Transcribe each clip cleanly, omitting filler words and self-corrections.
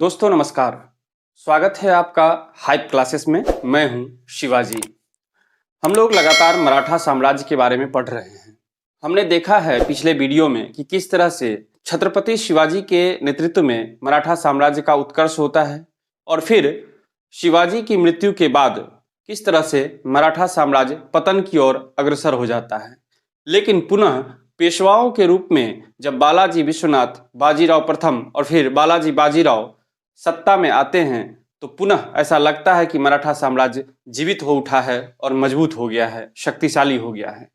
दोस्तों नमस्कार। स्वागत है आपका हाइप क्लासेस में। मैं हूं शिवाजी। हम लोग लगातार मराठा साम्राज्य के बारे में पढ़ रहे हैं। हमने देखा है पिछले वीडियो में कि किस तरह से छत्रपति शिवाजी के नेतृत्व में मराठा साम्राज्य का उत्कर्ष होता है और फिर शिवाजी की मृत्यु के बाद किस तरह से मराठा साम्राज्य पतन की ओर अग्रसर हो जाता है। लेकिन पुनः पेशवाओं के रूप में जब बालाजी विश्वनाथ, बाजीराव प्रथम और फिर बालाजी बाजीराव सत्ता में आते हैं तो पुनः ऐसा लगता है कि मराठा साम्राज्य जीवित हो उठा है और मजबूत हो गया है, शक्तिशाली हो गया है।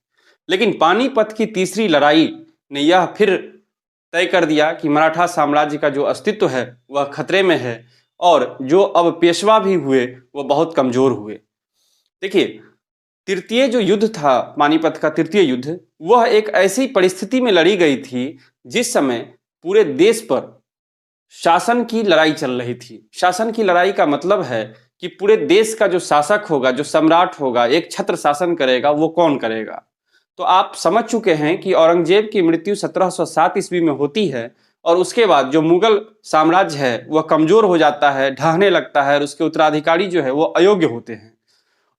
लेकिन पानीपत की तीसरी लड़ाई ने यह फिर तय कर दिया कि मराठा साम्राज्य का जो अस्तित्व है वह खतरे में है और जो अब पेशवा भी हुए वह बहुत कमजोर हुए। देखिए, तृतीय जो युद्ध था, पानीपत का तृतीय युद्ध, वह एक ऐसी परिस्थिति में लड़ी गई थी जिस समय पूरे देश पर शासन की लड़ाई चल रही थी। शासन की लड़ाई का मतलब है कि पूरे देश का जो शासक होगा, जो सम्राट होगा, एक छत्र शासन करेगा, वो कौन करेगा। तो आप समझ चुके हैं कि औरंगजेब की मृत्यु 1707 ईस्वी में होती है और उसके बाद जो मुगल साम्राज्य है वह कमजोर हो जाता है, ढहने लगता है और उसके उत्तराधिकारी जो है वो अयोग्य होते हैं।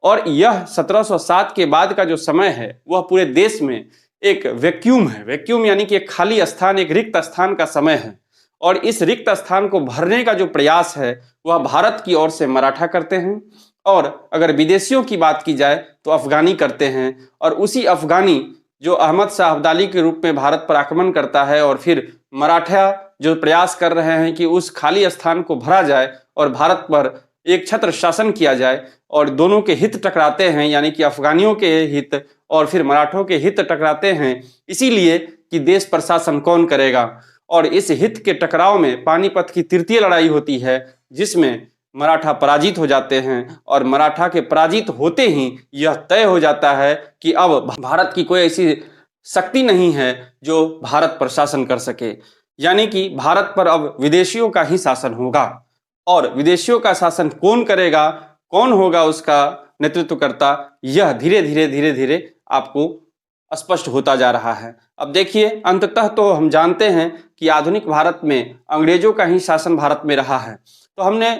और यह 1707 के बाद का जो समय है वह पूरे देश में एक वैक्यूम है। वैक्यूम यानी कि एक खाली स्थान, एक रिक्त स्थान का समय है। और इस रिक्त स्थान को भरने का जो प्रयास है वह भारत की ओर से मराठा करते हैं और अगर विदेशियों की बात की जाए तो अफगानी करते हैं। और उसी अफगानी जो अहमद शाह अब्दाली के रूप में भारत पर आक्रमण करता है और फिर मराठा जो प्रयास कर रहे हैं कि उस खाली स्थान को भरा जाए और भारत पर एक छत्र शासन किया जाए और दोनों के हित टकराते हैं, यानी कि अफगानियों के हित और फिर मराठों के हित टकराते हैं, इसीलिए कि देश पर शासन कौन करेगा। और इस हित के टकराव में पानीपत की तृतीय लड़ाई होती है जिसमें मराठा पराजित हो जाते हैं और मराठा के पराजित होते ही यह तय हो जाता है कि अब भारत की कोई ऐसी शक्ति नहीं है जो भारत पर शासन कर सके, यानी कि भारत पर अब विदेशियों का ही शासन होगा। और विदेशियों का शासन कौन करेगा, कौन होगा उसका नेतृत्व करता, यह धीरे धीरे आपको स्पष्ट होता जा रहा है। अब देखिए, अंततः तो हम जानते हैं कि आधुनिक भारत में अंग्रेजों का ही शासन भारत में रहा है। तो हमने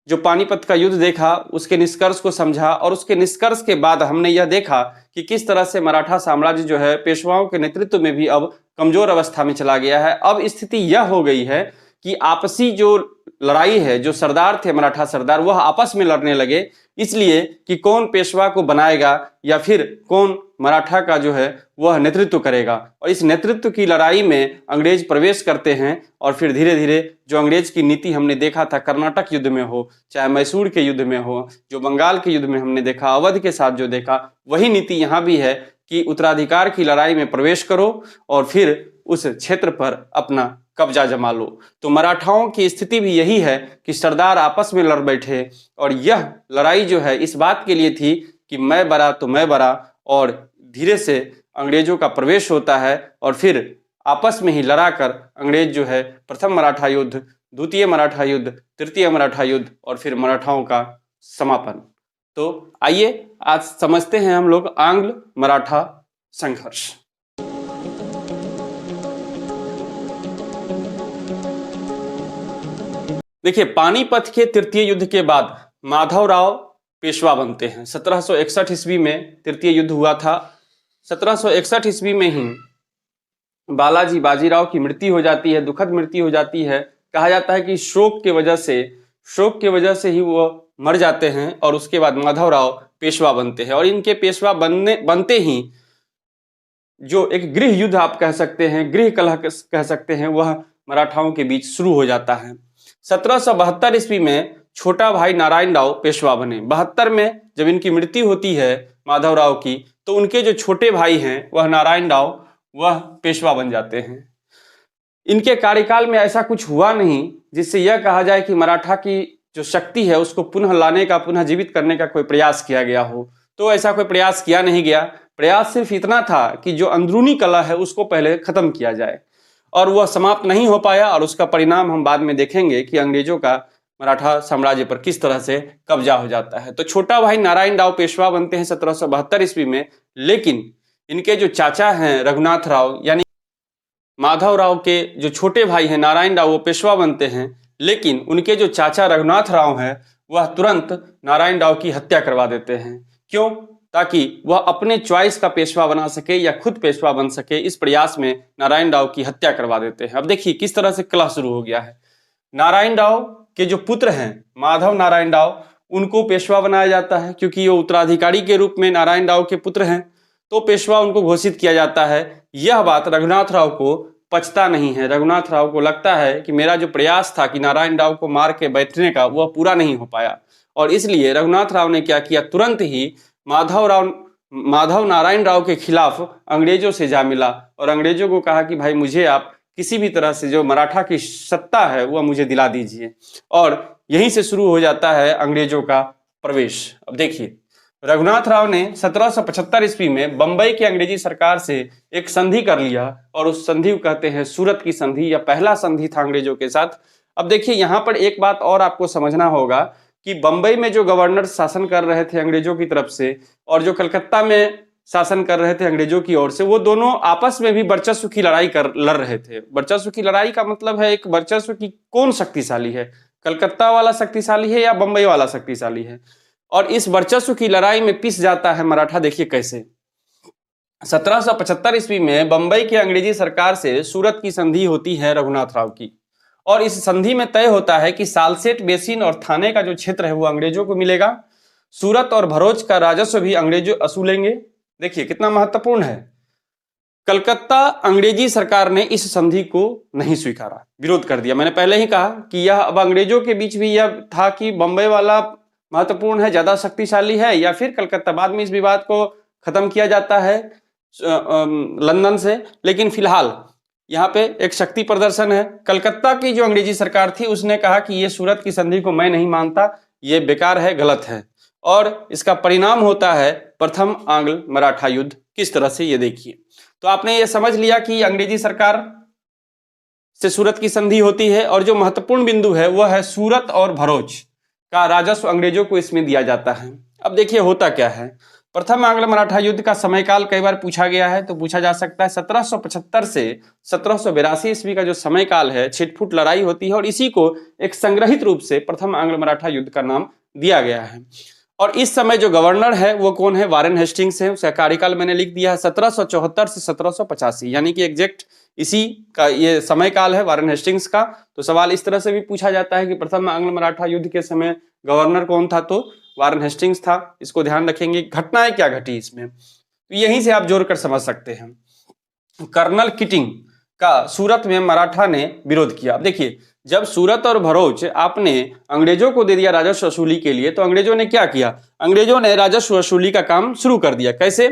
जो पानीपत का युद्ध देखा उसके निष्कर्ष को समझा और उसके निष्कर्ष के बाद हमने यह देखा कि किस तरह से मराठा साम्राज्य जो है पेशवाओं के नेतृत्व में भी अब कमजोर अवस्था में चला गया है। अब स्थिति यह हो गई है कि आपसी जो लड़ाई है, जो सरदार थे मराठा सरदार, वह आपस में लड़ने लगे, इसलिए कि कौन पेशवा को बनाएगा या फिर कौन मराठा का जो है वह नेतृत्व करेगा। और इस नेतृत्व की लड़ाई में अंग्रेज प्रवेश करते हैं और फिर धीरे धीरे जो अंग्रेज की नीति हमने देखा था कर्नाटक युद्ध में हो, चाहे मैसूर के युद्ध में हो, जो बंगाल के युद्ध में हमने देखा, अवध के साथ जो देखा, वही नीति यहाँ भी है कि उत्तराधिकार की लड़ाई में प्रवेश करो और फिर उस क्षेत्र पर अपना कब्जा जमा लो। तो मराठाओं की स्थिति भी यही है कि सरदार आपस में लड़ बैठे और यह लड़ाई जो है इस बात के लिए थी कि मैं बड़ा तो मैं बड़ा, और धीरे से अंग्रेजों का प्रवेश होता है और फिर आपस में ही लड़ाकर अंग्रेज जो है प्रथम मराठा युद्ध, द्वितीय मराठा युद्ध, तृतीय मराठा युद्ध और फिर मराठाओं का समापन। तो आइए आज समझते हैं हम लोग आंग्ल मराठा संघर्ष। देखिए, पानीपत के तृतीय युद्ध के बाद माधवराव पेशवा बनते हैं। 1761 ईस्वी में तृतीय युद्ध हुआ था। 1761 ईस्वी में ही बालाजी बाजीराव की मृत्यु हो जाती है, दुखद मृत्यु हो जाती है। कहा जाता है कि शोक के वजह से ही वो मर जाते हैं और उसके बाद माधवराव पेशवा बनते हैं। और इनके पेशवा बनते ही जो एक गृह युद्ध आप कह सकते हैं, गृह कलह कह सकते हैं, वह मराठाओं के बीच शुरू हो जाता है। 1772 ईस्वी में छोटा भाई नारायण राव पेशवा बने। 72 में जब इनकी मृत्यु होती है माधवराव की, तो उनके जो छोटे भाई हैं वह नारायण राव, वह पेशवा बन जाते हैं। इनके कार्यकाल में ऐसा कुछ हुआ नहीं जिससे यह कहा जाए कि मराठा की जो शक्ति है उसको पुनः लाने का, पुनः जीवित करने का कोई प्रयास किया गया हो। तो ऐसा कोई प्रयास किया नहीं गया। प्रयास सिर्फ इतना था कि जो अंदरूनी कलह है उसको पहले खत्म किया जाए, और वह समाप्त नहीं हो पाया। और उसका परिणाम हम बाद में देखेंगे कि अंग्रेजों का मराठा साम्राज्य पर किस तरह से कब्जा हो जाता है। तो छोटा भाई नारायण राव पेशवा बनते हैं 1772 ईस्वी में, लेकिन इनके जो चाचा हैं रघुनाथ राव यानी माधवराव के जो छोटे भाई हैं नारायण राव, वो पेशवा बनते हैं। लेकिन उनके जो चाचा रघुनाथ राव हैं वह तुरंत नारायण राव की हत्या करवा देते हैं। क्यों? ताकि वह अपने चॉइस का पेशवा बना सके या खुद पेशवा बन सके, इस प्रयास में नारायण राव की हत्या करवा देते हैं। अब देखिए किस तरह से कलह शुरू हो गया है। नारायण राव के जो पुत्र हैं माधव नारायण राव, उनको पेशवा बनाया जाता है क्योंकि ये उत्तराधिकारी के रूप में नारायण राव के पुत्र हैं, तो पेशवा उनको घोषित किया जाता है। यह बात रघुनाथ राव को पचता नहीं है। रघुनाथ राव को लगता है कि मेरा जो प्रयास था कि नारायण राव को मार के बैठने का, वह पूरा नहीं हो पाया, और इसलिए रघुनाथ राव ने क्या किया, तुरंत ही माधव नारायण राव के खिलाफ अंग्रेजों से जा मिला और अंग्रेजों को कहा कि भाई मुझे आप किसी भी तरह से जो मराठा की सत्ता है वह मुझे दिला दीजिए, और यहीं से शुरू हो जाता है अंग्रेजों का प्रवेश। अब देखिए रघुनाथ राव ने 1775 ईस्वी में बंबई की अंग्रेजी सरकार से एक संधि कर लिया, और उस संधि को कहते हैं सूरत की संधि, या पहला संधि था अंग्रेजों के साथ। अब देखिए यहाँ पर एक बात और आपको समझना होगा कि बंबई में जो गवर्नर शासन कर रहे थे अंग्रेजों की तरफ से, और जो कलकत्ता में शासन कर रहे थे अंग्रेजों की ओर से, वो दोनों आपस में भी वर्चस्व की लड़ाई लड़ रहे थे। वर्चस्व की लड़ाई का मतलब है एक वर्चस्व की कौन शक्तिशाली है, कलकत्ता वाला शक्तिशाली है या बंबई वाला शक्तिशाली है। और इस वर्चस्व की लड़ाई में पिस जाता है मराठा। देखिए कैसे 1775 ईस्वी में बंबई की अंग्रेजी सरकार से सूरत की संधि होती है रघुनाथ राव की, और इस संधि में तय होता है कि सालसेट बेसिन और थाने का जो क्षेत्र है वो अंग्रेजों को मिलेगा। सूरत और भरोच का राजस्व भी अंग्रेजों असूलेंगे। देखिए कितना महत्वपूर्ण है। कलकत्ता अंग्रेजी सरकार ने इस संधि को नहीं स्वीकारा, विरोध कर दिया। मैंने पहले ही कहा कि यह अब अंग्रेजों के बीच भी यह था कि बंबई वाला महत्वपूर्ण है, ज्यादा शक्तिशाली है, या फिर कलकत्ता। बाद में इस विवाद को खत्म किया जाता है लंदन से, लेकिन फिलहाल यहाँ पे एक शक्ति प्रदर्शन है। कलकत्ता की जो अंग्रेजी सरकार थी उसने कहा कि ये सूरत की संधि को मैं नहीं मानता, ये बेकार है, गलत है, और इसका परिणाम होता है प्रथम आंग्ल मराठा युद्ध। किस तरह से, ये देखिए। तो आपने ये समझ लिया कि अंग्रेजी सरकार से सूरत की संधि होती है, और जो महत्वपूर्ण बिंदु है वह है सूरत और भरोच का राजस्व अंग्रेजों को इसमें दिया जाता है। अब देखिए होता क्या है। प्रथम आंग्ल मराठा युद्ध का समयकाल कई बार पूछा गया है, तो पूछा जा सकता है 1775 से 1782 ईस्वी का जो समयकाल है, छिटफुट लड़ाई होती है, और इसी को एक संग्रहित रूप से प्रथम आंग्ल मराठा युद्ध का नाम दिया गया है। और इस समय जो गवर्नर है वो कौन है, वारेन हेस्टिंग्स है। उसका कार्यकाल मैंने लिख दिया है 1774 से 1785, यानी कि एग्जैक्ट इसी का ये समय काल है वारेन हेस्टिंग्स का। तो सवाल इस तरह से भी पूछा जाता है कि प्रथम आंग्ल मराठा युद्ध के समय गवर्नर कौन था, तो वारेन हेस्टिंग्स था। इसको ध्यान रखेंगे। घटनाएं क्या घटी इसमें, तो यहीं से आप जोड़कर समझ सकते हैं। कर्नल किटिंग का सूरत में मराठा ने विरोध किया। अब देखिए जब सूरत और भरोच आपने अंग्रेजों को दे दिया राजस्व वसूली के लिए, तो अंग्रेजों ने क्या किया, अंग्रेजों ने राजस्व वसूली का काम शुरू कर दिया। कैसे,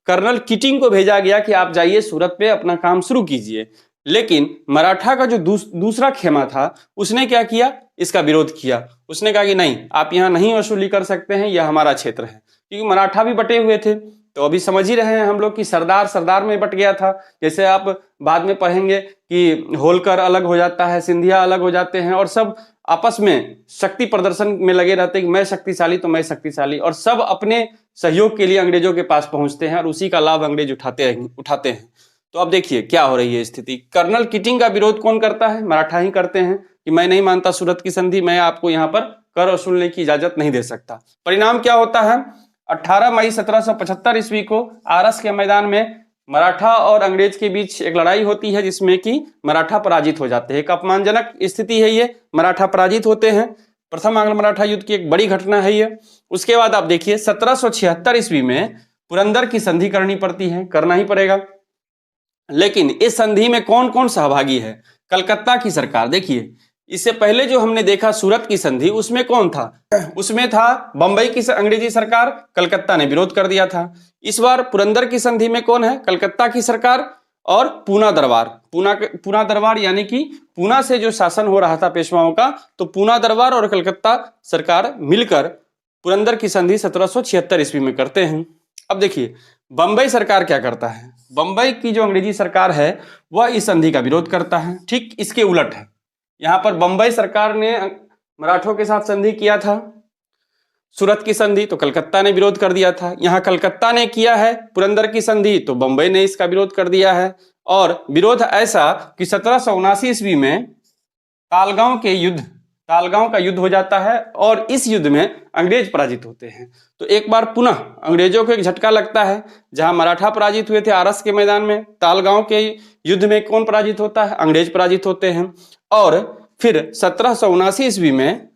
कर्नल किटिंग को भेजा गया कि आप जाइए सूरत पे अपना काम शुरू कीजिए। लेकिन मराठा का जो दूसरा खेमा था उसने क्या किया, इसका विरोध किया। उसने कहा कि नहीं, आप यहाँ नहीं वसूली कर सकते हैं, यह हमारा क्षेत्र है। क्योंकि मराठा भी बटे हुए थे, तो अभी समझ ही रहे हैं हम लोग कि सरदार में बट गया था। जैसे आप बाद में पढ़ेंगे कि होलकर अलग हो जाता है, सिंधिया अलग हो जाते हैं, और सब आपस में शक्ति प्रदर्शन में लगे रहते हैं कि मैं शक्तिशाली तो मैं शक्तिशाली, और सब अपने सहयोग के लिए अंग्रेजों के पास पहुंचते हैं और उसी का लाभ अंग्रेज उठाते हैं। तो अब देखिए क्या हो रही है स्थिति। कर्नल किटिंग का विरोध कौन करता है, मराठा ही करते हैं कि मैं नहीं मानता सूरत की संधि, मैं आपको यहाँ पर कर वसूलने की इजाजत नहीं दे सकता। परिणाम क्या होता है, 18 मई 1775 ईस्वी को आरस के मैदान में मराठा और अंग्रेज के बीच एक लड़ाई होती है, जिसमें कि मराठा पराजित हो जाते हैं। एक अपमानजनक स्थिति है ये, मराठा पराजित होते हैं। प्रथम आंग्ल मराठा युद्ध की एक बड़ी घटना है ये। उसके बाद आप देखिए 1776 ईस्वी में पुरंदर की संधि करनी पड़ती है, करना ही पड़ेगा। लेकिन इस संधि में कौन कौन सहभागी है, कलकत्ता की सरकार। देखिए इससे पहले जो हमने देखा सूरत की संधि, उसमें कौन था, उसमें था बंबई की अंग्रेजी सरकार, कलकत्ता ने विरोध कर दिया था। इस बार पुरंदर की संधि में कौन है, कलकत्ता की सरकार और पूना दरबार। पूना दरबार यानी कि पूना से जो शासन हो रहा था पेशवाओं का, तो पूना दरबार और कलकत्ता सरकार मिलकर पुरंदर की संधि 1776 ईस्वी में करते हैं। अब देखिए बंबई सरकार क्या करता है, बंबई की जो अंग्रेजी सरकार है वह इस संधि का विरोध करता है। ठीक इसके उलट है, यहाँ पर बंबई सरकार ने मराठों के साथ संधि किया था सूरत की संधि, तो कलकत्ता ने विरोध कर दिया था। यहाँ कलकत्ता ने किया है पुरंदर की संधि, तो बंबई ने इसका विरोध कर दिया है। और विरोध ऐसा कि 1779 ईस्वी में तालगांव के युद्ध तालगांव का युद्ध हो जाता है और इस युद्ध में अंग्रेज पराजित होते हैं। तो एक बार पुनः अंग्रेजों को एक झटका लगता है, जहां मराठा पराजित हुए थे आरस के मैदान में, तालगांव के युद्ध में कौन पराजित होता है? अंग्रेज पराजित होते हैं। और फिर 1779 ईस्वी में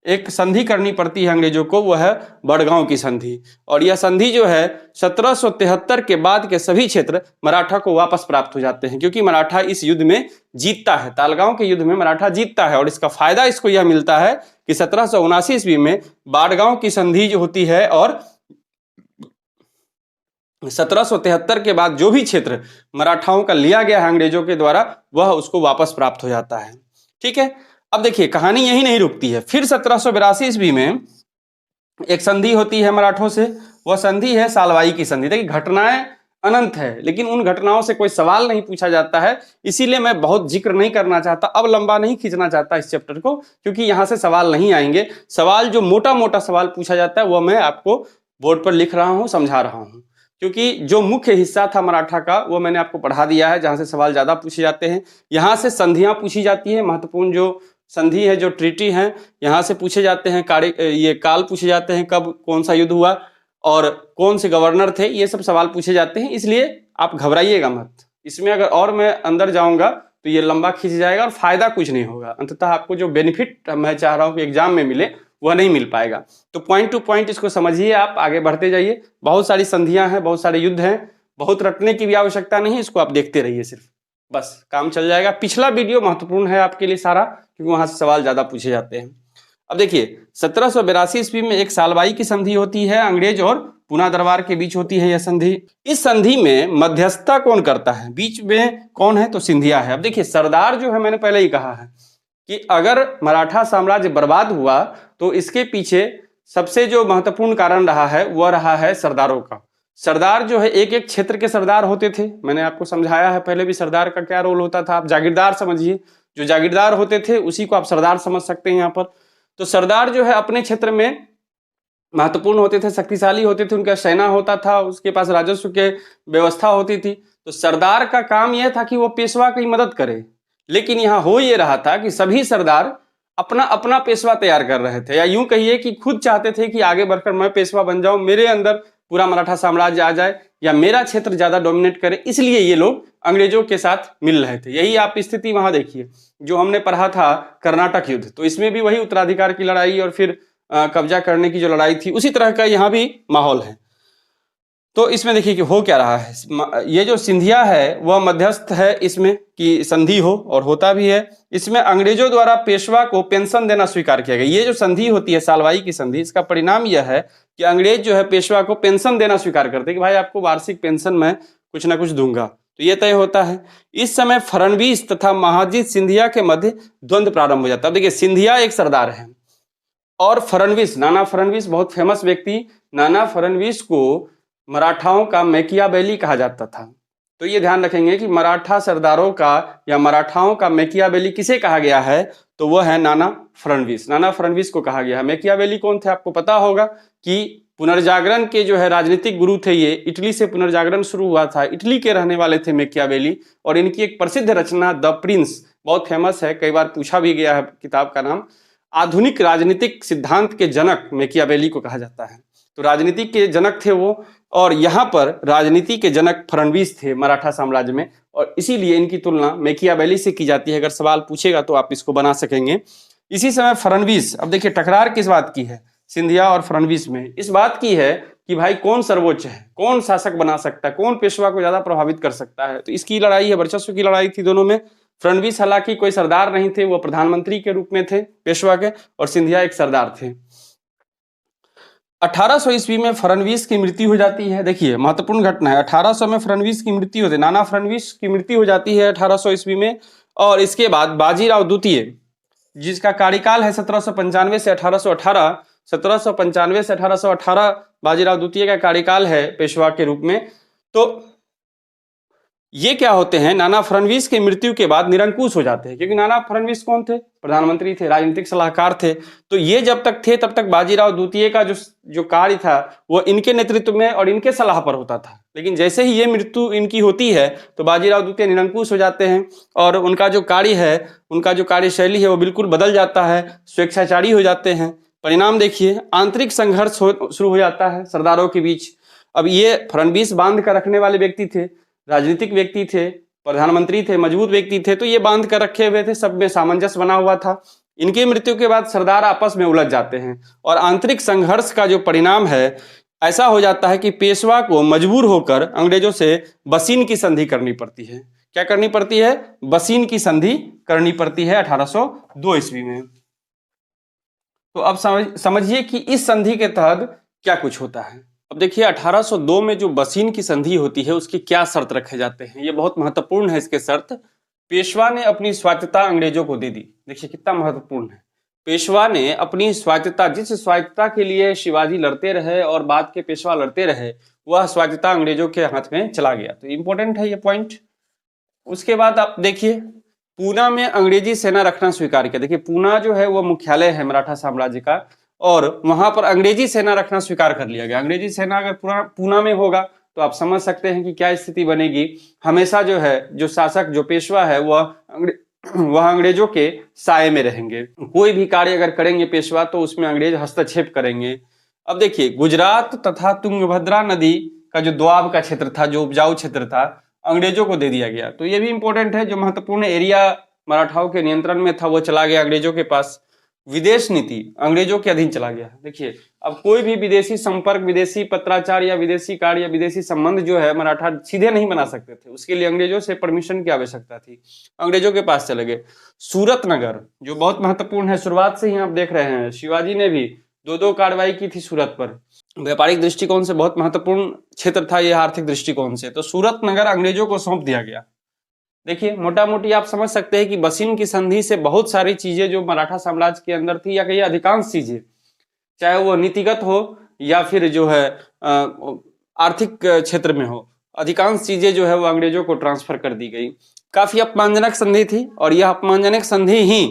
एक संधि करनी पड़ती है अंग्रेजों को, वो है बड़गांव की संधि। और यह संधि जो है 1773 के बाद के सभी क्षेत्र मराठा को वापस प्राप्त हो जाते हैं, क्योंकि मराठा इस युद्ध में जीतता है, तालगांव के युद्ध में मराठा जीतता है। और इसका फायदा इसको यह मिलता है कि 1779 ईस्वी में बाड़गांव की संधि जो होती है और 1773 के बाद जो भी क्षेत्र मराठाओं का लिया गया है अंग्रेजों के द्वारा, वह उसको वापस प्राप्त हो जाता है। ठीक है, अब देखिए कहानी यही नहीं रुकती है। फिर 1782 ईस्वी में एक संधि होती है मराठों से, वह संधि है सालवाई की संधि। देखिए घटनाएं अनंत है, लेकिन उन घटनाओं से कोई सवाल नहीं पूछा जाता है, इसीलिए मैं बहुत जिक्र नहीं करना चाहता, अब लंबा नहीं खींचना चाहता इस चैप्टर को, क्योंकि यहां से सवाल नहीं आएंगे। सवाल जो मोटा मोटा सवाल पूछा जाता है वह मैं आपको बोर्ड पर लिख रहा हूं, समझा रहा हूं, क्योंकि जो मुख्य हिस्सा था मराठा का वो मैंने आपको पढ़ा दिया है, जहां से सवाल ज्यादा पूछे जाते हैं। यहाँ से संधियां पूछी जाती है, महत्वपूर्ण जो संधि है, जो ट्रीटी है, यहाँ से पूछे जाते हैं। ये काल पूछे जाते हैं, कब कौन सा युद्ध हुआ और कौन से गवर्नर थे, ये सब सवाल पूछे जाते हैं। इसलिए आप घबराइएगा मत, इसमें अगर और मैं अंदर जाऊंगा तो ये लंबा खींच जाएगा और फायदा कुछ नहीं होगा। अंततः आपको जो बेनिफिट मैं चाह रहा हूँ कि एग्जाम में मिले वह नहीं मिल पाएगा। तो पॉइंट टू पॉइंट इसको समझिए, आप आगे बढ़ते जाइए। बहुत सारी संधियां हैं, बहुत सारे युद्ध हैं, बहुत रटने की भी आवश्यकता नहीं, इसको आप देखते रहिए, सिर्फ बस काम चल जाएगा। पिछला वीडियो महत्वपूर्ण है आपके लिए सारा, क्योंकि वहां से सवाल ज्यादा पूछे जाते हैं। अब देखिए 1782 ईस्वी में एक सालवाई की संधि होती है, अंग्रेज और पूना दरबार के बीच होती है यह संधि। इस संधि में मध्यस्थता कौन करता है? बीच में कौन है? तो सिंधिया है। अब देखिए सरदार जो है, मैंने पहले ही कहा है कि अगर मराठा साम्राज्य बर्बाद हुआ तो इसके पीछे सबसे जो महत्वपूर्ण कारण रहा है वह रहा है सरदारों का। सरदार जो है एक एक क्षेत्र के सरदार होते थे, मैंने आपको समझाया है पहले भी सरदार का क्या रोल होता था। आप जागीरदार समझिए, जो जागीरदार होते थे उसी को आप सरदार समझ सकते हैं यहाँ पर। तो सरदार जो है अपने क्षेत्र में महत्वपूर्ण होते थे, शक्तिशाली होते थे, उनका सेना होता था, उसके पास राजस्व के व्यवस्था होती थी। तो सरदार का काम यह था कि वो पेशवा की मदद करे। लेकिन यहाँ हो ये रहा था कि सभी सरदार अपना अपना पेशवा तैयार कर रहे थे, या यूं कहिए कि खुद चाहते थे कि आगे बढ़कर मैं पेशवा बन जाऊं, मेरे अंदर पूरा मराठा साम्राज्य आ जाए या मेरा क्षेत्र ज्यादा डोमिनेट करे। इसलिए ये लोग अंग्रेजों के साथ मिल रहे थे। यही आप स्थिति वहां देखिए जो हमने पढ़ा था कर्नाटक युद्ध, तो इसमें भी वही उत्तराधिकार की लड़ाई और फिर कब्जा करने की जो लड़ाई थी, उसी तरह का यहाँ भी माहौल है। तो इसमें देखिए कि हो क्या रहा है। ये जो सिंधिया है वह मध्यस्थ है इसमें कि संधि हो, और होता भी है। इसमें अंग्रेजों द्वारा पेशवा को पेंशन देना स्वीकार किया गया। ये जो संधि होती है सालवाई की संधि, इसका परिणाम यह है कि अंग्रेज जो है पेशवा को पेंशन देना स्वीकार करते हैं कि भाई आपको वार्षिक पेंशन मैं कुछ ना कुछ दूंगा। तो ये तय होता है। इस समय फडणवीस तथा महाजीत सिंधिया के मध्य द्वंद्व प्रारंभ हो जाता है। देखिए सिंधिया एक सरदार है और फडणवीस, नाना फडणवीस बहुत फेमस व्यक्ति, नाना फडणवीस को मराठाओं का मैकियावेली कहा जाता था। तो ये ध्यान रखेंगे कि मराठा सरदारों का या मराठाओं का मैकियावेली किसे कहा गया है, तो वह है नाना फडणवीस। नाना फडणवीस को कहा गया है। मैकियावेली कौन थे? आपको पता होगा कि पुनर्जागरण के जो है राजनीतिक गुरु थे ये। इटली से पुनर्जागरण शुरू हुआ था, इटली के रहने वाले थे मैकियावेली, और इनकी एक प्रसिद्ध रचना द प्रिंस बहुत फेमस है, कई बार पूछा भी गया है किताब का नाम। आधुनिक राजनीतिक सिद्धांत के जनक मैकियावेली को कहा जाता है। तो राजनीति के जनक थे वो, और यहाँ पर राजनीति के जनक फडणवीस थे मराठा साम्राज्य में, और इसीलिए इनकी तुलना मैकियावेली से की जाती है। अगर सवाल पूछेगा तो आप इसको बना सकेंगे। इसी समय फडणवीस, अब देखिए टकरार किस बात की है सिंधिया और फडणवीस में? इस बात की है कि भाई कौन सर्वोच्च है, कौन शासक बना सकता है, कौन पेशवा को ज्यादा प्रभावित कर सकता है। तो इसकी लड़ाई है, वर्चस्व की लड़ाई थी दोनों में। फडणवीस हालांकि कोई सरदार नहीं थे, वो प्रधानमंत्री के रूप में थे पेशवा के, और सिंधिया एक सरदार थे। 1800 ईस्वी में फडणवीस की मृत्यु हो जाती है। देखिए महत्वपूर्ण घटना है, 1800 में फडणवीस की मृत्यु होती है, नाना फडणवीस की मृत्यु हो जाती है 1800 ईस्वी में। और इसके बाद बाजीराव द्वितीय, जिसका कार्यकाल है 1795 से 1818, 1795 से 1818 बाजीराव द्वितीय का कार्यकाल है पेशवा के रूप में। तो ये क्या होते हैं, नाना फडणवीस की मृत्यु के बाद निरंकुश हो जाते हैं, क्योंकि नाना फडणवीस कौन थे, प्रधानमंत्री थे, राजनीतिक सलाहकार थे। तो ये जब तक थे तब तक बाजीराव द्वितीय का जो कार्य था वो इनके नेतृत्व में और इनके सलाह पर होता था। लेकिन जैसे ही ये मृत्यु इनकी होती है तो बाजीराव द्वितीय निरंकुश हो जाते हैं और उनका जो कार्य है, उनका जो कार्यशैली है वो बिल्कुल बदल जाता है, स्वेच्छाचारी हो जाते हैं। परिणाम देखिए, आंतरिक संघर्ष शुरू हो जाता है सरदारों के बीच। अब ये फडणवीस बांध कर रखने वाले व्यक्ति थे, राजनीतिक व्यक्ति थे, प्रधानमंत्री थे, मजबूत व्यक्ति थे, तो ये बांध कर रखे हुए थे, सब में सामंजस्य बना हुआ था। इनकी मृत्यु के बाद सरदार आपस में उलझ जाते हैं और आंतरिक संघर्ष का जो परिणाम है ऐसा हो जाता है कि पेशवा को मजबूर होकर अंग्रेजों से बसीन की संधि करनी पड़ती है। क्या करनी पड़ती है? बसीन की संधि करनी पड़ती है 1802 ईस्वी में। तो अब समझिए कि इस संधि के तहत क्या कुछ होता है। अब देखिए 1802 में जो बसीन की संधि होती है उसके क्या शर्त रखे जाते हैं, ये बहुत महत्वपूर्ण है। इसके शर्त, पेशवा ने अपनी स्वायत्तता अंग्रेजों को दे दी। देखिए कितना महत्वपूर्ण है, पेशवा ने अपनी स्वायत्तता, जिस स्वायत्तता के लिए शिवाजी लड़ते रहे और बाद के पेशवा लड़ते रहे, वह स्वायत्तता अंग्रेजों के हाथ में चला गया। तो इंपॉर्टेंट है ये पॉइंट। उसके बाद आप देखिए पूना में अंग्रेजी सेना रखना स्वीकार किया। देखिए पूना जो है वो मुख्यालय है मराठा साम्राज्य का और वहां पर अंग्रेजी सेना रखना स्वीकार कर लिया गया। अंग्रेजी सेना अगर पूना में होगा तो आप समझ सकते हैं कि क्या स्थिति बनेगी। हमेशा जो है, जो शासक, जो पेशवा है वह अंग्रेजों के साए में रहेंगे। कोई भी कार्य अगर करेंगे पेशवा तो उसमें अंग्रेज हस्तक्षेप करेंगे। अब देखिए गुजरात तथा तुंगभद्रा नदी का जो दोआब का क्षेत्र था, जो उपजाऊ क्षेत्र था, अंग्रेजों को दे दिया गया। तो ये भी इंपॉर्टेंट है, जो महत्वपूर्ण एरिया मराठाओं के नियंत्रण में था वो चला गया अंग्रेजों के पास। विदेश नीति अंग्रेजों के अधीन चला गया। देखिए अब कोई भी विदेशी संपर्क, विदेशी पत्राचार या विदेशी कार्य या विदेशी संबंध जो है मराठा सीधे नहीं बना सकते थे, उसके लिए अंग्रेजों से परमिशन की आवश्यकता थी। अंग्रेजों के पास चले गए। सूरत नगर जो बहुत महत्वपूर्ण है, शुरुआत से ही आप देख रहे हैं शिवाजी ने भी दो कार्रवाई की थी सूरत पर। व्यापारिक दृष्टिकोण से बहुत महत्वपूर्ण क्षेत्र था यह, आर्थिक दृष्टिकोण से। तो सूरत नगर अंग्रेजों को सौंप दिया गया। देखिए मोटा मोटी आप समझ सकते हैं कि बसीन की संधि से बहुत सारी चीजें जो मराठा साम्राज्य के अंदर थी, या कहीं अधिकांश चीजें, चाहे वो नीतिगत हो या फिर जो है आर्थिक क्षेत्र में हो, अधिकांश चीजें जो है वो अंग्रेजों को ट्रांसफर कर दी गई। काफी अपमानजनक संधि थी और यह अपमानजनक संधि ही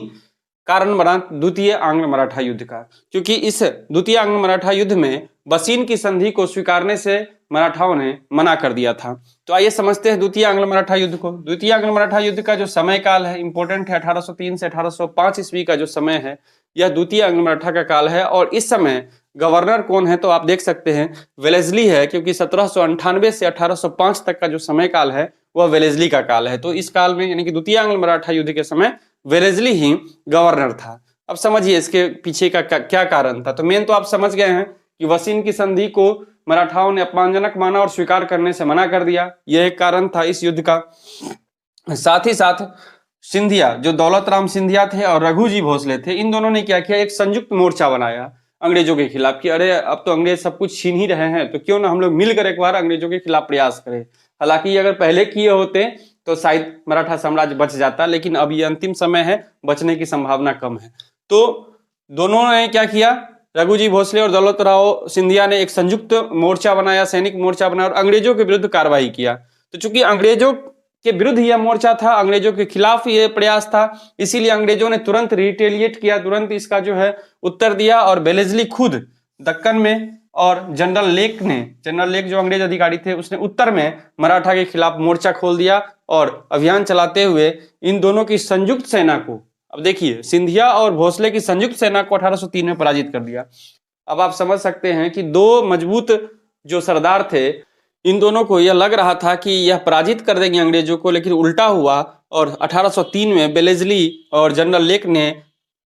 कारण बना द्वितीय आंग्ल मराठा युद्ध का, क्योंकि इस द्वितीय आंग्ल मराठा युद्ध में बसीन की संधि को स्वीकारने से मराठाओं ने मना कर दिया था। तो आइए समझते हैं द्वितीय आंग्ल मराठा युद्ध को। द्वितीय आंग्ल मराठा युद्ध का जो समय काल है इंपॉर्टेंट है, 1803 से 1805 ईस्वी का जो समय है यह द्वितीय आंग्ल मराठा का काल है। और इस समय गवर्नर कौन है तो आप देख सकते हैं वेलेस्ली है, क्योंकि 1798 से 1805 तक का जो समय काल है वह वेलेस्ली का काल है। तो इस काल में यानी कि द्वितीय आंग्ल मराठा युद्ध के समय वेलेस्ली ही गवर्नर था। अब समझिए इसके पीछे का क्या कारण था। तो मेन तो आप समझ गए हैं कि बसीन की संधि को मराठाओं ने अपमानजनक माना और स्वीकार करने से मना कर दिया, यह एक कारण था इस युद्ध का। साथ ही साथ सिंधिया, जो दौलत राम सिंधिया थे और रघुजी भोसले थे, इन दोनों ने क्या किया, एक संयुक्त मोर्चा बनाया अंग्रेजों के खिलाफ कि अरे अब तो अंग्रेज सब कुछ छीन ही रहे हैं, तो क्यों ना हम लोग मिलकर एक बार अंग्रेजों के खिलाफ प्रयास करें। हालांकि अगर पहले किए होते तो शायद मराठा साम्राज्य बच जाता, लेकिन अब ये अंतिम समय है, बचने की संभावना कम है। तो दोनों ने क्या किया, रघुजी भोसले और दौलत राव सिंधिया ने एक संयुक्त मोर्चा बनाया, सैनिक मोर्चा बनाया और अंग्रेजों के विरुद्ध कार्रवाई किया। तो चूंकि अंग्रेजों के विरुद्ध यह मोर्चा था, अंग्रेजों के खिलाफ यह प्रयास था, इसीलिए अंग्रेजों ने तुरंत रिटेलिएट किया, तुरंत इसका जो है उत्तर दिया। और वेलेस्ली खुद दक्कन में और जनरल लेक जो अंग्रेज अधिकारी थे, उसने उत्तर में मराठा के खिलाफ मोर्चा खोल दिया और अभियान चलाते हुए इन दोनों की संयुक्त सेना को, अब देखिए सिंधिया और भोसले की संयुक्त सेना को 1803 में पराजित कर दिया। अब आप समझ सकते हैं कि दो मजबूत जो सरदार थे, इन दोनों को यह लग रहा था कि यह पराजित कर देंगे अंग्रेजों को, लेकिन उल्टा हुआ और 1803 में वेलेस्ली और जनरल लेक ने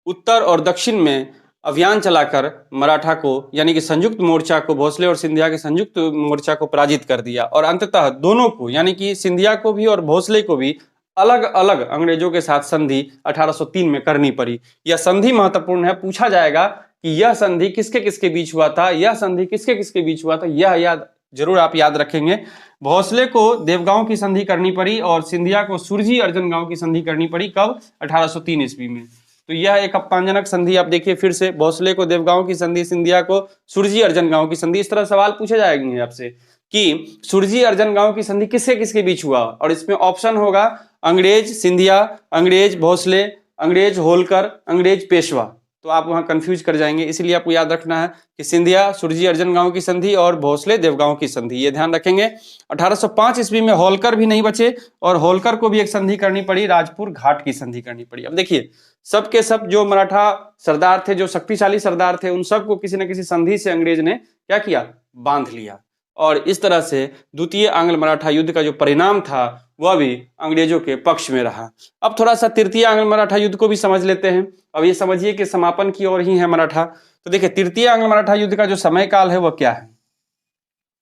उत्तर और दक्षिण में अभियान चलाकर मराठा को, यानी कि संयुक्त मोर्चा को, भोसले और सिंधिया के संयुक्त मोर्चा को पराजित कर दिया। और अंततः दोनों को, यानी कि सिंधिया को भी और भोसले को भी अलग अलग अंग्रेजों के साथ संधि 1803 में करनी पड़ी। यह संधि महत्वपूर्ण है, पूछा जाएगा कि यह संधि किसके किसके बीच हुआ था, यह संधि किसके किसके बीच हुआ था, यह याद जरूर आप याद रखेंगे। भोसले को देवगांव की संधि करनी पड़ी और सिंधिया को सुरजी अर्जन गांव की संधि करनी पड़ी। कब? 1803 ईस्वी में। तो यह एक अपमानजनक संधि। आप देखिए फिर से, भोसले को देवगांव की संधि, सिंधिया को सुरजी अर्जन गांव की संधि। इस तरह सवाल पूछे जाएंगे आपसे कि सुरजी अर्जन गांव की संधि किसके किसके बीच हुआ, और इसमें ऑप्शन होगा अंग्रेज सिंधिया, अंग्रेज भोसले, अंग्रेज होलकर, अंग्रेज पेशवा। तो आप वहां कंफ्यूज कर जाएंगे, इसीलिए आपको याद रखना है कि सिंधिया सुरजी अर्जन गांव की संधि और भोसले देवगांव की संधि, ये ध्यान रखेंगे। 1805 ईस्वी में होलकर भी नहीं बचे और होलकर को भी एक संधि करनी पड़ी, राजपुर घाट की संधि करनी पड़ी। अब देखिए सब के सब जो मराठा सरदार थे, जो शक्तिशाली सरदार थे, उन सबको किसी न किसी संधि से अंग्रेज ने क्या किया, बांध लिया। और इस तरह से द्वितीय आंग्ल मराठा युद्ध का जो परिणाम था वह भी अंग्रेजों के पक्ष में रहा। अब थोड़ा सा तृतीय आंग्ल मराठा युद्ध को भी समझ लेते हैं। अब ये समझिए कि समापन की ओर ही है मराठा। तो देखिए तृतीय आंग्ल मराठा युद्ध का जो समय काल है वह क्या है,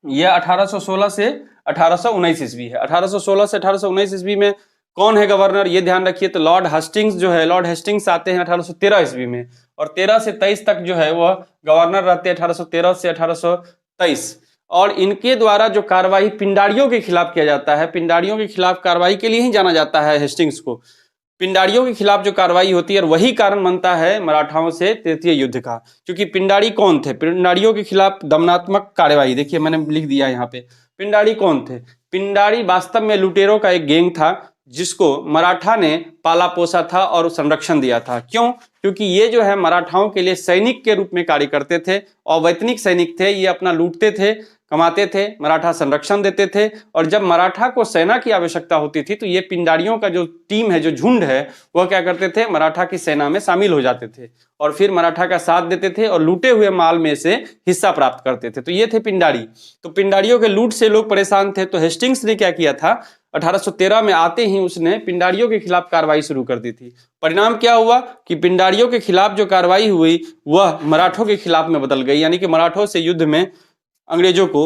यह 1816 से 1819 ईस्वी है। 1816 से 1819 ईस्वी में कौन है गवर्नर, ये ध्यान रखिए। तो लॉर्ड हेस्टिंग्स जो है, लॉर्ड हेस्टिंग्स आते हैं 1813 ईस्वी में, और 13 से 23 तक जो है वह गवर्नर रहते हैं 1813 से 1823। और इनके द्वारा जो कार्रवाई पिंडारियों के खिलाफ किया जाता है, पिंडारियों के खिलाफ कार्रवाई के लिए ही जाना जाता है हेस्टिंग्स को। पिंडारियों के खिलाफ जो कार्रवाई होती है, और वही कारण बनता है मराठाओं से तृतीय युद्ध का। क्योंकि पिंडारी कौन थे, पिंडारियों के खिलाफ दमनात्मक कार्रवाई, देखिए मैंने लिख दिया यहाँ पे। पिंडारी कौन थे, पिंडारी वास्तव में लुटेरों का एक गैंग था जिसको मराठा ने पाला पोसा था और संरक्षण दिया था। क्यों, क्योंकि ये जो है मराठाओं के लिए सैनिक के रूप में कार्य करते थे, अवैतनिक सैनिक थे। ये अपना लूटते थे, कमाते थे, मराठा संरक्षण देते थे, और जब मराठा को सेना की आवश्यकता होती थी तो ये पिंडारियों का जो टीम है, जो झुंड है, वह क्या करते थे, मराठा की सेना में शामिल हो जाते थे और फिर मराठा का साथ देते थे और लूटे हुए माल में से हिस्सा प्राप्त करते थे। तो ये थे पिंडारी। तो पिंडारियों के लूट से लोग परेशान थे। तो हेस्टिंग्स ने क्या किया था, 1813 में आते ही उसने पिंडारियों के खिलाफ कार्रवाई शुरू कर दी थी। परिणाम क्या हुआ कि पिंडारियों के खिलाफ जो कार्रवाई हुई वह मराठों के खिलाफ में बदल गई, यानी कि मराठों से युद्ध में अंग्रेजों को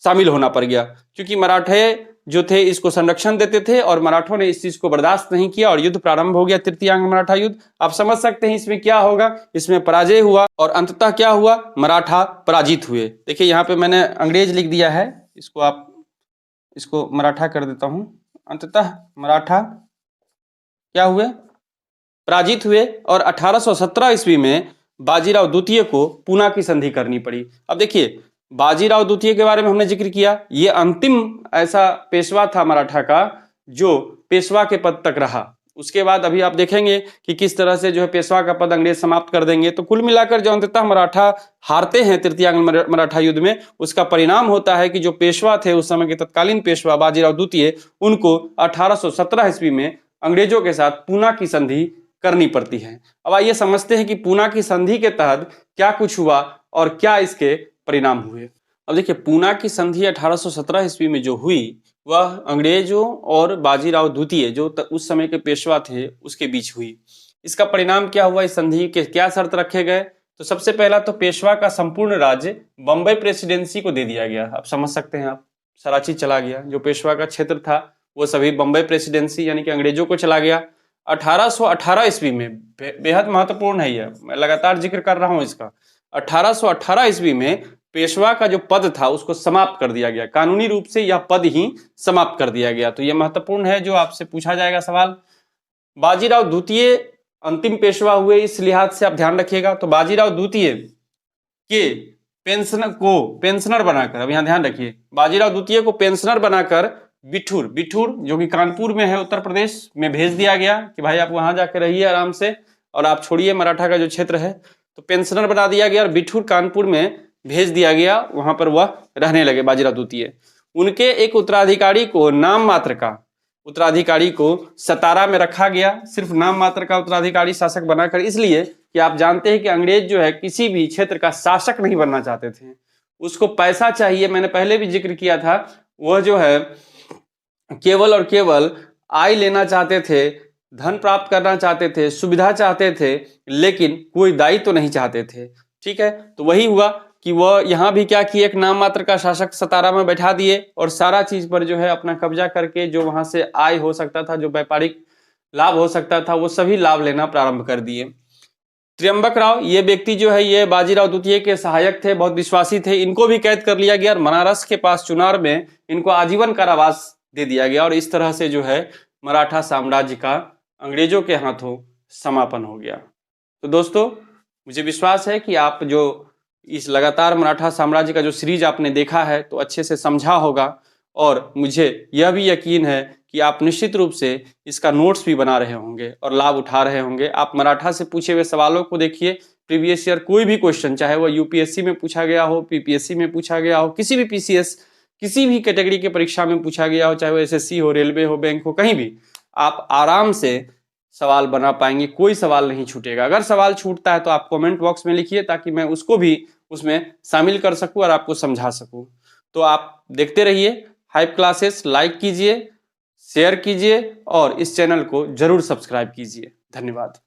शामिल होना पड़ गया। क्योंकि मराठे जो थे इसको संरक्षण देते थे और मराठों ने इस चीज को बर्दाश्त नहीं किया और युद्ध प्रारंभ हो गया, तृतीय आंग्ल मराठा युद्ध। आप समझ सकते हैं इसमें क्या होगा, इसमें पराजय हुआ और अंततः क्या हुआ, मराठा पराजित हुए। देखिए यहाँ पे मैंने अंग्रेज लिख दिया है, इसको आप इसको मराठा कर देता हूं। अंततः मराठा क्या हुए, पराजित हुए। और 1817 ईस्वी में बाजीराव द्वितीय को पूना की संधि करनी पड़ी। अब देखिए बाजीराव द्वितीय के बारे में हमने जिक्र किया, ये अंतिम ऐसा पेशवा था मराठा का जो पेशवा के पद तक रहा। उसके बाद अभी आप देखेंगे कि किस तरह से जो है पेशवा का पद अंग्रेज समाप्त कर देंगे। तो कुल मिलाकर जो अंततः मराठा हारते हैं तृतीय आंग्ल मराठा युद्ध में, उसका परिणाम होता है कि जो पेशवा थे उस समय के तत्कालीन पेशवा बाजीराव द्वितीय, उनको 1817 ईस्वी में अंग्रेजों के साथ पूना की संधि करनी पड़ती है। अब आइए समझते हैं कि पूना की संधि के तहत क्या कुछ हुआ और क्या इसके परिणाम हुए। अब देखिए पूना की संधि 1817 ईस्वी में जो हुई वह अंग्रेजों और बाजीराव द्वितीय जो उस समय के पेशवा थे उसके बीच हुई। इसका परिणाम क्या हुआ, इस संधि के क्या शर्त रखे गए। तो सबसे पहला तो पेशवा का संपूर्ण राज्य बंबई प्रेसिडेंसी को दे दिया गया। आप समझ सकते हैं, आप सारा चीज चला गया, जो पेशवा का क्षेत्र था वो सभी बंबई प्रेसिडेंसी यानी कि अंग्रेजों को चला गया। 1818 ईस्वी में बेहद महत्वपूर्ण है, यह मैं लगातार जिक्र कर रहा हूं इसका। 1818 ईस्वी में पेशवा का जो पद था उसको समाप्त कर दिया गया, कानूनी रूप से यह पद ही समाप्त कर दिया गया। तो यह महत्वपूर्ण है, जो आपसे पूछा जाएगा सवाल। बाजीराव द्वितीय अंतिम पेशवा हुए, इस लिहाज से आप ध्यान रखिएगा। तो बाजीराव द्वितीय के पेंशनर बनाकर, अब यहां ध्यान रखिए, बाजीराव द्वितीय को पेंशनर बनाकर बिठूर जो कि कानपुर में है उत्तर प्रदेश में भेज दिया गया कि भाई आप वहां जाकर रहिए आराम से और आप छोड़िए मराठा का जो क्षेत्र है। तो पेंशनर बना दिया गया और बिठूर कानपुर में भेज दिया गया, वहां पर वह रहने लगे बाजीराव द्वितीय। उनके एक उत्तराधिकारी को नाम मात्र का उत्तराधिकारी को सतारा में रखा गया, सिर्फ नाम मात्र का उत्तराधिकारी शासक बनाकर, इसलिए कि आप जानते हैं कि अंग्रेज जो है किसी भी क्षेत्र का शासक नहीं बनना चाहते थे, उसको पैसा चाहिए। मैंने पहले भी जिक्र किया था, वह जो है केवल और केवल आय लेना चाहते थे, धन प्राप्त करना चाहते थे, सुविधा चाहते थे, लेकिन कोई दायित्व तो नहीं चाहते थे। ठीक है, तो वही हुआ कि वह यहाँ भी क्या किए, एक नाम मात्र का शासक सतारा में बैठा दिए और सारा चीज पर जो है अपना कब्जा करके जो वहां से आय हो सकता था, जो व्यापारिक लाभ हो सकता था, वो सभी लाभ लेना प्रारंभ कर दिए। त्र्यंबक राव ये व्यक्ति जो है ये बाजीराव द्वितीय के सहायक थे, बहुत विश्वासी थे। इनको भी कैद कर लिया गया और बनारस के पास चुनार में इनको आजीवन कारावास दे दिया गया और इस तरह से जो है मराठा साम्राज्य का अंग्रेजों के हाथों समापन हो गया। तो दोस्तों, मुझे विश्वास है कि आप जो इस लगातार मराठा साम्राज्य का जो सीरीज आपने देखा है तो अच्छे से समझा होगा, और मुझे यह भी यकीन है कि आप निश्चित रूप से इसका नोट्स भी बना रहे होंगे और लाभ उठा रहे होंगे। आप मराठा से पूछे हुए सवालों को देखिए, प्रीवियस ईयर कोई भी क्वेश्चन, चाहे वो यूपीएससी में पूछा गया हो, पीपीएससी में पूछा गया हो, किसी भी पीसीएस, किसी भी कैटेगरी के परीक्षा में पूछा गया हो, चाहे वो एसएससी हो, रेलवे हो, बैंक हो, कहीं भी आप आराम से सवाल बना पाएंगे, कोई सवाल नहीं छूटेगा। अगर सवाल छूटता है तो आप कमेंट बॉक्स में लिखिए, ताकि मैं उसको भी उसमें शामिल कर सकूं और आपको समझा सकूं। तो आप देखते रहिए हाइप क्लासेस, लाइक कीजिए, शेयर कीजिए और इस चैनल को जरूर सब्सक्राइब कीजिए। धन्यवाद।